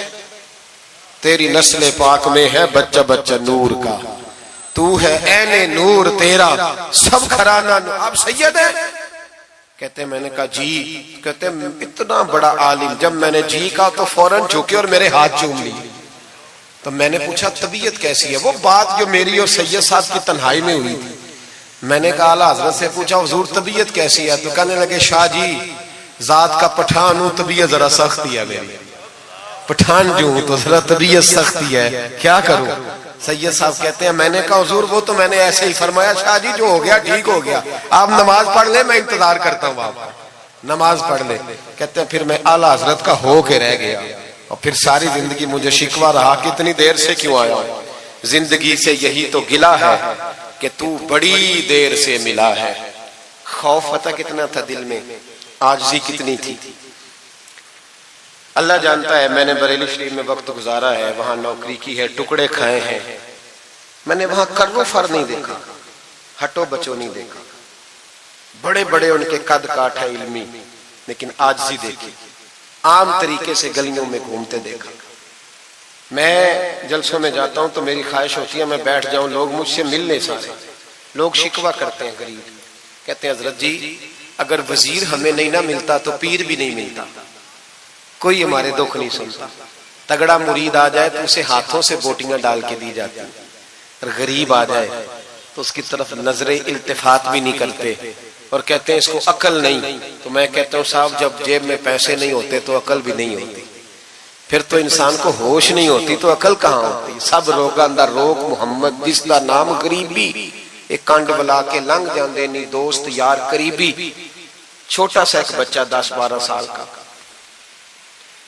تیری نسل پاک میں ہے بچہ بچہ نور کا، تو ہے عین نور تیرا سب گھرانہ نور، آپ سید ہیں؟ کہتے ہیں میں نے کہا جی۔ کہتے ہیں اتنا بڑا عالم، جب میں نے جی کہا تو فوراً جھکے اور میرے ہاتھ چوم لیے۔ تو میں نے پوچھا طبیعت کیسی ہے؟ وہ بات جو میری اور سید صاحب کی تنہائی میں ہوئی تھی، میں نے کہا اعلیٰ حضرت سے پوچھا حضور طبیعت کیسی ہے؟ تو کہنے لگے شاہ جی ذات کا پٹھان ہوں، طبیعت ذرا سختی ہے میری، پٹھان جو ہوں تو ذرا طبیعت سختی ہے، کیا کروں؟ سید صاحب کہتے ہیں میں نے کہا حضور وہ تو میں نے ایسے ہی فرمایا، شاہ جی جو ہو گیا ٹھیک ہو گیا، آپ نماز پڑھ لیں میں انتظار کرتا ہوں، آپ نماز پڑھ لیں۔ کہتے ہیں پھر میں اعلیٰ حضرت کا ہو کے رہ گیا اور پھر ساری زندگی مجھے شکوہ رہا کہ اتنی دیر سے کیوں آیا ہوں، زندگی سے یہی تو گلہ ہے کہ تو بڑی دیر سے ملا ہے۔ خوف پتہ کتنا تھا دل میں، عاجزی کتنی تھی۔ اللہ جانتا ہے میں نے بریلی شریف میں وقت گزارا ہے، وہاں نوکری کی ہے، ٹکڑے کھائے ہیں، میں نے وہاں کرو فر نہیں دیکھا، ہٹو بچو نہیں دیکھا، بڑے بڑے ان کے قد کاٹ ہے علمی، لیکن عاجزی دیکھی، عام طریقے سے گلیوں میں گھومتے دیکھا۔ میں جلسوں میں جاتا ہوں تو میری خواہش ہوتی ہے میں بیٹھ جاؤں، لوگ مجھ سے مل نہیں سکتے، لوگ شکوہ کرتے ہیں غریب، کہتے ہیں حضرت جی اگر وزیر ہمیں نہیں نہ ملتا تو پیر بھی نہیں ملتا، کوئی ہمارے دکھ نہیں سنتا، تگڑا مرید آ جائے تو اسے ہاتھوں سے بوٹیاں ڈال کے دی جاتی، اور غریب آ جائے تو اس کی طرف نظر التفات بھی نہیں کرتے اور کہتے ہیں اس کو عقل نہیں۔ تو میں کہتا ہوں صاحب جب جیب میں پیسے نہیں ہوتے تو عقل بھی نہیں ہوتی۔ پھر تو انسان کو ہوش نہیں ہوتی تو عقل کہاں ہوتی. سب روگاں دا روگ محمد جس دا نام غریبی. ایک کانڈ بلا کے لنگ جاندے نہیں دوست یار قریبی. چھوٹا سا ایک بچہ 10-12 سال کا,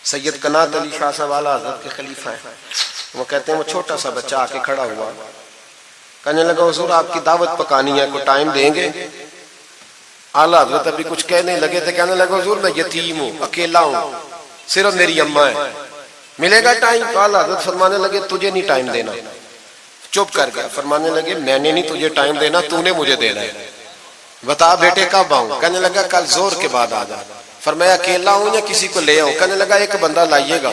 سید قنات علی شاہ صاحب اعلیٰ حضرت کے خلیفہ ہیں, وہ کہتے ہیں وہ چھوٹا سا بچہ آ کے کھڑا ہوا, کہنے لگا حضور آپ کی دعوت پکانی ہے, کوئی ٹائم دیں گے؟ اعلیٰ حضرت ابھی کچھ کہنے لگے تھے, کہنے لگا حضور میں یتیم ہوں, اکیلا ہوں, صرف میری اماں ہے, ملے گا ٹائم؟ تو اعلیٰ حضرت فرمانے لگے تجھے نہیں ٹائم دینا. چپ کر گیا, فرمانے لگے میں نے نہیں تجھے ٹائم دینا, تو نے مجھے دینا ہے, بتا بیٹے کب آؤں؟ کہنے لگا کل زور کے بعد آ جا. فرمایا اکیلا ہوں یا کسی کو لے آؤں؟ کہنے لگا ایک بندہ لائیے گا.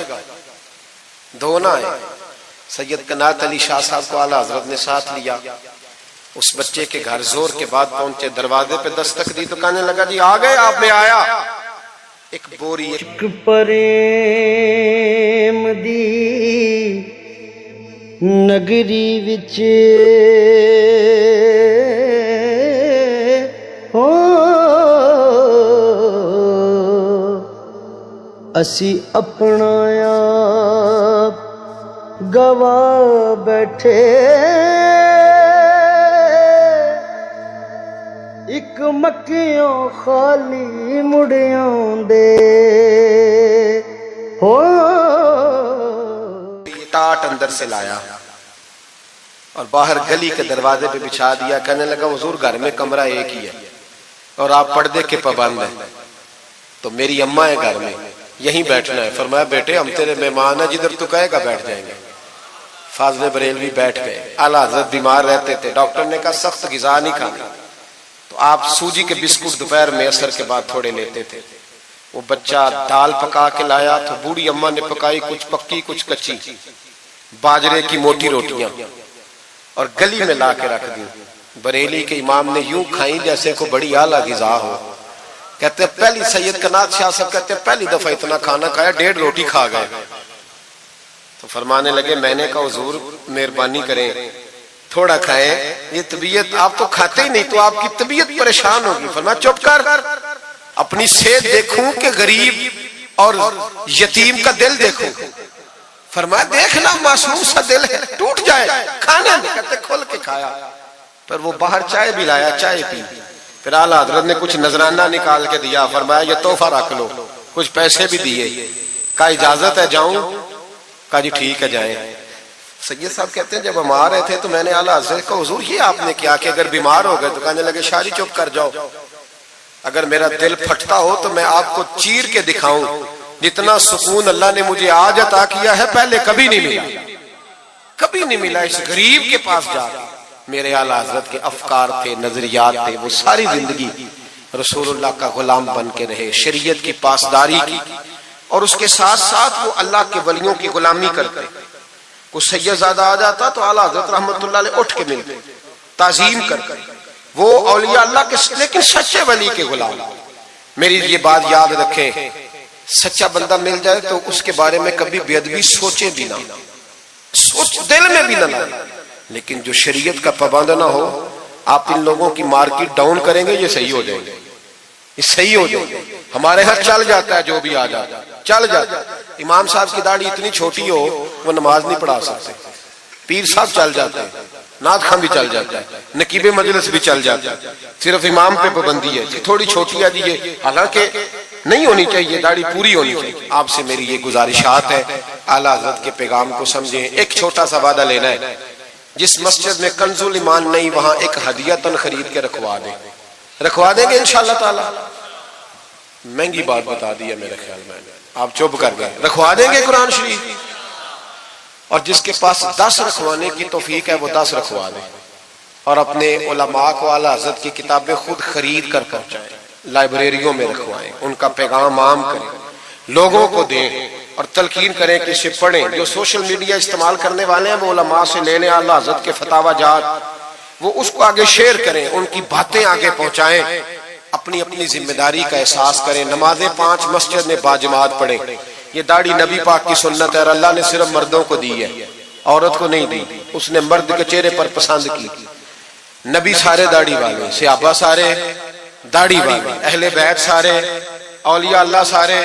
دو نہ آئے. سید قنات علی شاہ صاحب کو اعلیٰ حضرت نے ساتھ لیا, اس بچے کے گھر زور کے بعد پہنچے, دروازے پہ دستک دی تو کہنے لگا جی آ گئے آپ؟ میں آیا. ایک بوری ایک پریم دی نگری وچ ہو اسی اپنا آپ گوا بیٹھے, ایک مکیوں خالی مڑیاں دے ہو. ٹاٹ اندر سے لایا اور باہر گلی کے دروازے پہ بچھا دیا. کہنے لگا حضور گھر میں کمرہ ایک ہی ہے اور آپ پردے کے پابند ہیں, تو میری اماں ہے گھر میں, یہیں بیٹھنا ہے. فرمایا بیٹے ہم تیرے مہمان ہیں, جدھر تو کہے گا بیٹھ جائیں گے. فاضل بریلوی بیٹھ گئے. اعلیٰ حضرت بیمار رہتے تھے, ڈاکٹر نے کہا سخت غذا نہیں کھانا, تو آپ سوجی کے بسکٹ دوپہر میں عصر کے بعد تھوڑے لیتے تھے. وہ بچہ دال پکا کے لایا تو بوڑھی اماں نے پکائی, کچھ پکی کچھ کچی, باجرے کی موٹی روٹیاں, اور گلی میں لا کے رکھ دی. بریلی کے امام نے یوں کھائیں جیسے کو بڑی اعلیٰ غذا ہو. کہتے ہیں پہلی سید قنات شاہ صاحب کہتے ہیں پہلی دفعہ اتنا کھانا کھایا, 1.5 روٹی کھا گئے. تو فرمانے لگے میں نے کہا حضور مہربانی کریں تھوڑا کھائیں, یہ طبیعت آپ تو کھاتے ہی نہیں تو آپ کی طبیعت پریشان ہوگی. فرمایا چپ کر, اپنی صحت دیکھوں کہ غریب اور یتیم کا دل دیکھوں. فرمایا دیکھنا معصوم سا دل ہے, ٹوٹ جائے کھانے میں. کہتے کھول کے کھایا. پھر وہ باہر چائے بھی لایا, چائے پی. پھر اعلیٰ حضرت نے کچھ نذرانہ نکال کے دیا. فرمایا یہ تحفہ رکھ لو. کچھ پیسے بھی دیے. کہا اجازت ہے جاؤں؟ کہا جی ٹھیک ہے جائیں. سید صاحب کہتے ہیں جب ہم آ رہے تھے تو میں نے اعلیٰ حضرت کو حضور یہ آپ نے کیا کہ اگر بیمار ہو گئے؟ تو کہنے لگے شاہ جی چپ کر جاؤ, اگر میرا دل پھٹتا ہو تو میں آپ کو چیر کے دکھاؤں جتنا سکون اللہ نے مجھے آج عطا کیا ہے پہلے کبھی نہیں ملا, کبھی نہیں ملا. اس غریب کے پاس جا کے میرے اعلیٰ حضرت کے افکار تھے, نظریات تھے, وہ ساری زندگی رسول اللہ کا غلام بن کے رہے, شریعت کی پاسداری کی, اور اس کے ساتھ ساتھ وہ اللہ کے ولیوں کی غلامی کرتے. کوئی سید زادہ آ جاتا تو اعلیٰ حضرت رحمت اللہ علیہ اٹھ کے ملتے, تعظیم کرتے. وہ اولیاء اللہ کے لیکن سچے ولی کے غلام. میری یہ بات یاد رکھیں, سچا بندہ مل جائے تو اس کے بارے میں کبھی بے ادبی سوچیں بھی نہ, سوچ دل میں بھی نہ لائیں. لیکن جو شریعت کا پابند نہ ہو, آپ ان لوگوں کی مارکیٹ ڈاؤن کریں گے یہ صحیح ہو جائیں گے, یہ صحیح ہو جائیں گے. ہمارے ہاں چل جاتا ہے جو بھی آ جاتا ہے, چل جاتا ہے. امام صاحب کی داڑھی اتنی چھوٹی ہو وہ نماز نہیں پڑھا سکتے, پیر صاحب چل جاتے ہیں, نعت خواں بھی چل جاتا ہے, نقیب مجلس بھی چل جاتا ہے, صرف امام پہ پابندی ہے تھوڑی چھوٹی ہے جی یہ, حالانکہ نہیں ہونی چاہیے, داڑھی پوری ہونی چاہیے. آپ سے میری یہ گزارشات ہے, اعلیٰ حضرت کے پیغام کو سمجھیں. ایک چھوٹا سا وعدہ لینا ہے, جس مسجد میں کنز الایمان نہیں وہاں ایک ہدیہ خرید کے رکھوا دیں گے انشاءاللہ تعالی. مہنگی بات بتا دی ہے میرے خیال میں, آپ چپ کر گئے. رکھوا دیں گے قرآن شریف, اور جس کے پاس 10 رکھوانے کی توفیق ہے وہ 10 رکھوا دیں, اور اپنے علماء کو اعلیٰ حضرت کی کتابیں خود خرید کر پہنچائیں, لائبریریوں میں رکھوائیں, ان کا پیغام عام کریں, لوگوں کو دیں اور تلقین کریں کہ اسے پڑھیں. جو سوشل میڈیا استعمال کرنے والے ہیں وہ علماء سے لے لیں اعلیٰ حضرت کے فتاوی جات, وہ اس کو آگے شیئر کریں, ان کی باتیں آگے پہنچائیں, اپنی اپنی ذمہ داری کا احساس کریں. نمازیں 5 مسجد میں باجماعت پڑھیں. یہ داڑھی نبی پاک کی سنت ہے اور اللہ نے صرف مردوں کو دی ہے, عورت کو نہیں دی. اس نے مرد کے چہرے پر پسند کی. نبی سارے داڑھی والے, صحابہ سارے داڑھی والے, اہل بیت سارے, اولیاء اللہ سارے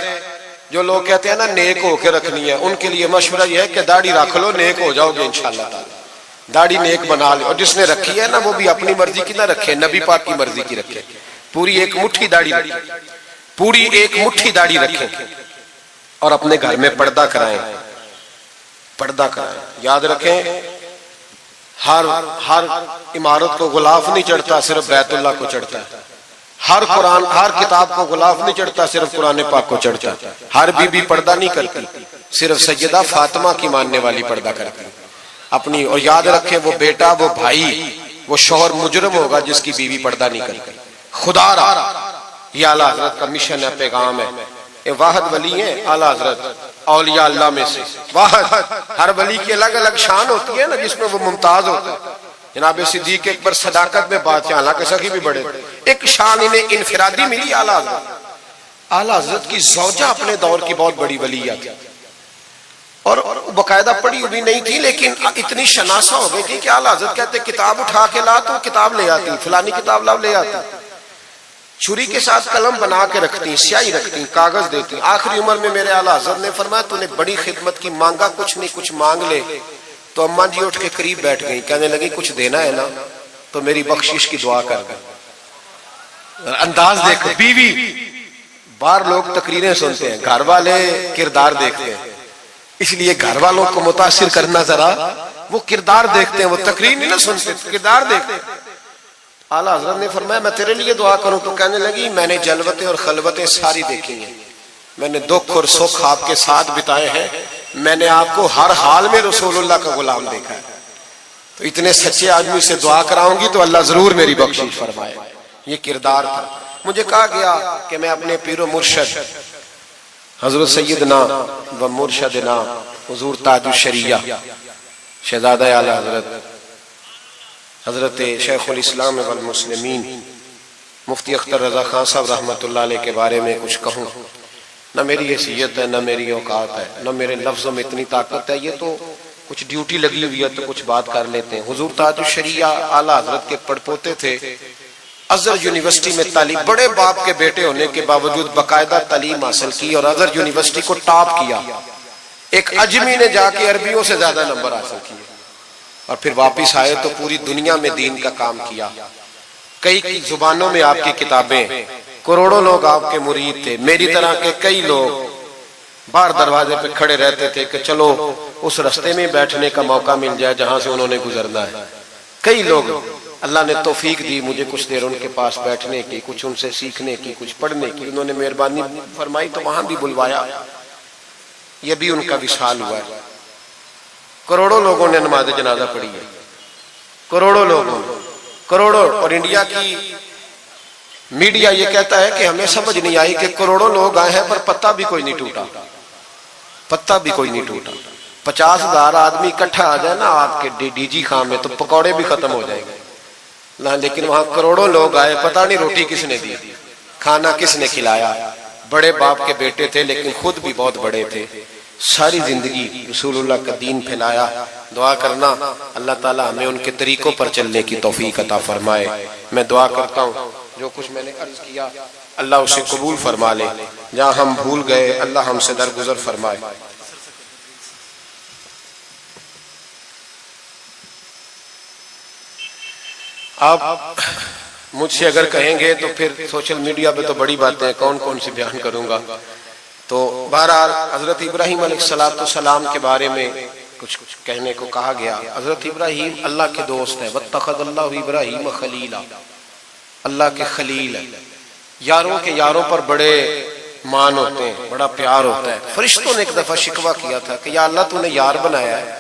جو لوگ کہتے ہیں نا نیک ہو کے رکھنی ہے، ان کے لیے مشورہ یہ ہے کہ داڑھی رکھ لو، نیک ہو جاؤ گے انشاءاللہ تعالی۔ داڑھی نیک بنا لے، اور جس نے رکھی ہے نا وہ بھی اپنی مرضی کی نہ رکھے، نبی پاک کی مرضی کی رکھے، پوری ایک مٹھی داڑھی رکھے، پوری ایک مٹھی داڑھی رکھیں، اور اپنے گھر میں پردہ کرائیں، پردہ کرائیں۔ یاد رکھیں ہر عمارت کو غلاف نہیں چڑھتا، صرف بیت اللہ کو چڑھتا ہے۔ ہر قرآن، ہر کتاب کو غلاف نہیں چڑھتا، صرف قرآن پاک کو چڑھتا ہے۔ ہر بی بی پردہ نہیں کرتی، صرف سیدہ فاطمہ کی ماننے والی پردہ کرتی اپنی۔ اور یاد رکھیں وہ بیٹا، وہ بھائی، وہ شوہر مجرم ہوگا جس کی بیوی پردہ نہیں کرتی۔ خدا را یہ اعلیٰ حضرت کا مشن ہے، پیغام ہے۔ یہ واحد ولی ہیں اعلیٰ حضرت اولیاء اللہ میں سے، واحد۔ ہر ولی کی الگ الگ شان ہوتی ہے نا، جس میں وہ ممتاز ہوتا ہے۔ جناب صدیق اکبر صداقت میں بات، حالانکہ سخی بھی بڑے، ایک شان انہیں انفرادی ملی اعلیٰ حضرت۔ اعلیٰ حضرت کی زوجہ اپنے دور کی بہت بڑی ولیہ تھی، اور باقاعدہ پڑھی ہوئی نہیں تھی، لیکن اتنی شناسہ ہو گئی تھی کہ اعلیٰ حضرت کہتے کتاب اٹھا کے لا تو کتاب لے آتی، فلانی کتاب لاؤ لے آتی، چھری کے ساتھ قلم بنا کے رکھتی، سیاہی رکھتی، کاغذ دیتی۔ آخری عمر میں میرے اعلیٰ حضرت نے فرمایا تو نے بڑی خدمت کی، مانگا کچھ نہیں، کچھ مانگ لے۔ تو اماں جی اٹھ کے قریب بیٹھ گئی، کہنے لگی کچھ دینا ہے نا تو میری بخشش کی دعا کر دیں۔ انداز دیکھو، بیوی، باہر لوگ تقریریں سنتے ہیں، گھر والے کردار دیکھتے ہیں، اس لیے گھر والوں کو متاثر کرنا ذرا، وہ کردار دیکھتے ہیں، وہ تقریر نہیں نہ سنتے، کردار دیکھتے ہیں۔ اعلیٰ حضرت نے فرمایا میں تیرے لیے دعا کروں؟ تو کہنے لگی میں نے جلوتیں اور خلوتیں ساری دیکھی ہیں، میں نے دکھ اور سکھ آپ کے ساتھ بتائے ہیں، میں نے آپ کو ہر حال میں رسول اللہ کا غلام دیکھا ہے، تو اتنے سچے آدمی سے دعا کراؤں گی تو اللہ ضرور میری بخشش فرمائے۔ یہ کردار تھا۔ مجھے کہا گیا کہ میں اپنے پیر و مرشد حضرت سیدنا و مرشدنا حضور تاج الشریعہ شہزادہ اعلیٰ حضرت حضرت شیخ الاسلام والمسلمین مفتی اختر رضا خان صاحب رحمۃ اللہ علیہ کے بارے میں کچھ کہوں، نہ میری حیثیت ہے، نہ میری اوقات ہے، نہ میرے لفظوں میں اتنی طاقت ہے، یہ تو کچھ ڈیوٹی لگی ہوئی ہے تو کچھ بات کر لیتے ہیں۔ حضور تاج الشریعہ اعلیٰ حضرت کے پڑپوتے تھے، ازہر یونیورسٹی میں تعلیم، بڑے باپ کے بیٹے ہونے کے باوجود باقاعدہ تعلیم حاصل کی اور ازہر یونیورسٹی کو ٹاپ کیا۔ ایک اجمی نے جا کے عربیوں سے زیادہ نمبر حاصل کیے، اور پھر واپس آئے تو پوری دنیا میں دین کا کام کیا۔ کئی زبانوں میں آپ کی کتابیں، کروڑوں لوگ آپ کے مرید تھے۔ میری طرح کے کئی لوگ باہر دروازے پہ کھڑے رہتے تھے کہ چلو اس رستے میں بیٹھنے کا موقع مل جائے جہاں سے انہوں نے گزرنا ہے۔ کئی لوگ اللہ نے توفیق دی مجھے کچھ دیر ان کے پاس بیٹھنے کی، کچھ ان سے سیکھنے کی، کچھ پڑھنے کی، انہوں نے مہربانی فرمائی تو وہاں بھی بلوایا، یہ بھی ان کا وصال ہوا ہے۔ کروڑوں لوگوں نے نماز جنازہ پڑھی ہے، کروڑوں لوگوں، کروڑوں۔ اور انڈیا کی میڈیا یہ کہتا ہے کہ ہمیں سمجھ نہیں آئی کہ کروڑوں لوگ آئے ہیں پر پتہ بھی کوئی نہیں ٹوٹا، پتہ بھی کوئی نہیں ٹوٹا۔ 50,000 آدمی اکٹھا آ جائے نا آپ کے ڈی جی خان میں تو پکوڑے بھی ختم ہو جائیں گے، لیکن وہاں کروڑوں لوگ آئے، پتہ نہیں روٹی کس نے دی، کھانا کس نے کھلایا۔ بڑے باپ کے بیٹے تھے لیکن خود بھی بہت بڑے تھے، ساری زندگی رسول اللہ کا دین پھیلایا۔ دعا کرنا اللہ تعالی ہمیں ان کے طریقوں پر چلنے کی توفیق عطا فرمائے۔ میں دعا کرتا ہوں جو کچھ میں نے عرض کیا اللہ اسے قبول فرما لے، جہاں ہم بھول گئے اللہ ہم سے درگزر فرمائے۔ آپ مجھ سے اگر کہیں گے تو پھر سوشل میڈیا پہ تو بڑی باتیں کون کون سی بیان کروں گا، تو بہرحال حضرت ابراہیم علیہ السلام کے بارے میں کچھ کہنے کو کہا گیا۔ حضرت ابراہیم اللہ کے دوست ہیں، واتخذ اللہ ابراہیم خلیلا، اللہ کے خلیل ہیں، یاروں کے یاروں پر بڑے مان ہوتے ہیں، بڑا پیار ہوتا ہے۔ فرشتوں نے ایک دفعہ شکوہ کیا تھا کہ یا اللہ تو نے یار بنایا ہے،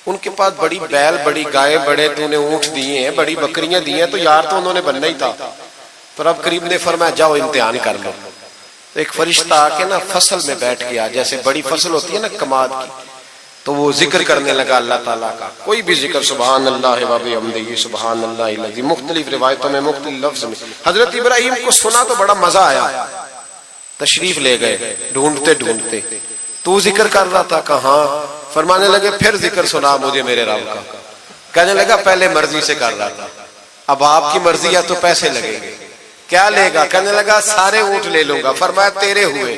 ان کے پاس بڑی بیل، بڑی گائے، بڑے تو نے اونٹ دیے ہیں، بڑی بکریاں دی ہیں، تو یار تو انہوں نے بننا ہی تھا۔ تو رب کریم نے فرمایا جاؤ امتحان کر لو۔ تو ایک فرشتہ آ کے نا فصل میں بیٹھ گیا، جیسے بڑی فصل ہوتی ہے نا کماد کی، تو وہ ذکر کرنے لگا اللہ تعالیٰ کا، کوئی بھی ذکر، سبحان اللہ و بحمدہ سبحان اللہ العظیم، مختلف روایتوں میں مختلف لفظ میں۔ حضرت ابراہیم کو سنا تو بڑا مزہ آیا، تشریف لے گئے ڈھونڈتے ڈھونڈتے، تو ذکر کر رہا تھا کہاں؟ فرمانے لگے پھر ذکر سنا مجھے میرے رب کا۔ کہنے لگا پہلے مرضی سے کر رہا تھا، اب آپ کی مرضی ہے تو پیسے لگیں گے، کیا لے گا؟ کہنے لگا سارے اونٹ لے لوں گا۔ فرمایا تیرے ہوئے،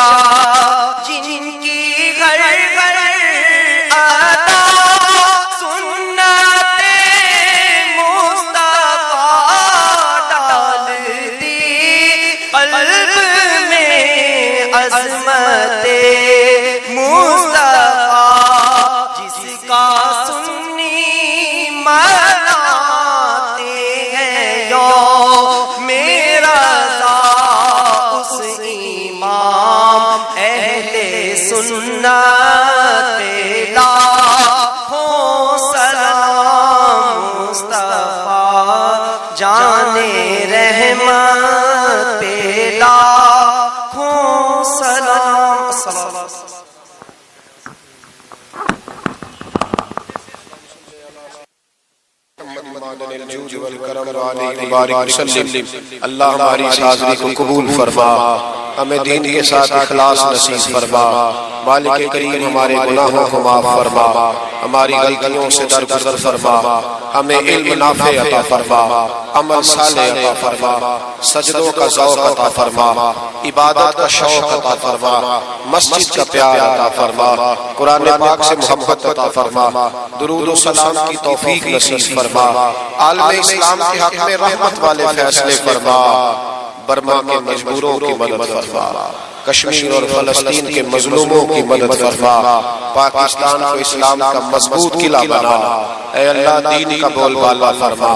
شاہ جن کی گھر گھر عطا سنت مصطفیٰ ڈال دی قلب میں عظمت مصطفیٰ جس کا سنی مناتے ہیں یوم رضا اس امام اہل سنت لاکھوں سلام مصطفیٰ جانے رحمت لاکھوں سلام اللہ ہماری اس حاضری کو قبول فرما، ہمیں دین کے ساتھ اخلاص نصیب فرما، مالک کریم ہمارے گناہوں کو معاف فرما، ہماری غلطیوں سے درگزر فرما، ہمیں علم نافع عطا فرما، عمل صالح عطا فرما، سجدوں کا ذوق عطا فرما، عبادت کا شوق عطا فرما، مسجد کا پیار عطا فرما، قرآن پاک سے محبت عطا فرما، درود و سلام کی توفیق نصیب فرما، عالم اسلام کے حق میں رحمت والے فیصلے فرما، برما کے مجبوروں کی مدد فرما، کشمیر اور فلسطین کے مظلوموں کی مدد فرما، پاکستان کو اسلام کا مضبوط قلعہ بنا، اے اللہ دین کا بول بالا فرما،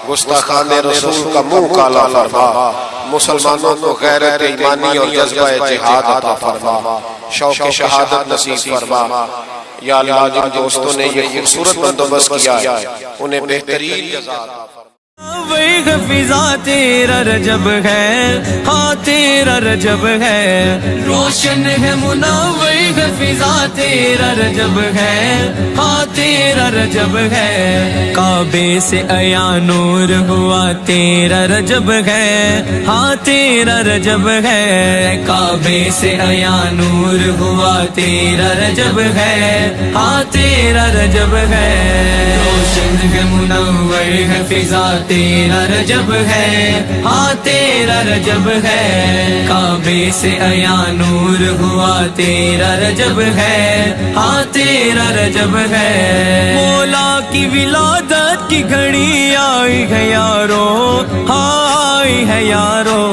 گستاخان رسول کا منہ کالا فرما، مسلمانوں کو غیرت ایمانی اور جذبہ جہاد عطا فرما، شوق شہادت نصیب فرما۔ یا اللہ جن دوستوں نے یہ خوبصورت بندوبست کیا ہے انہیں بہترین جزا عطا فرما۔ وہی فضا تیرا رجب ہے، ہاں تیرا رجب ہے، روشن ہے منور فضا تیرا رجب ہے، ہاں تیرا رجب ہے، کعبے سے عیا نور ہوا تیرا رجب ہے، ہاں تیرا رجب ہے، کعبے سے عیا نور ہوا تیرا رجب ہے، ہاں تیرا رجب ہے، روشن ہے منور ہے فضا تیرا رجب ہے، ہاں تیرا رجب ہے، کعبے سے عیا نور ہوا تیرا رجب ہے، ہاں تیرا رجب ہے، مولا کی ولادت کی گھڑی آئی ہے یارو، ہاں آئی ہے یارو،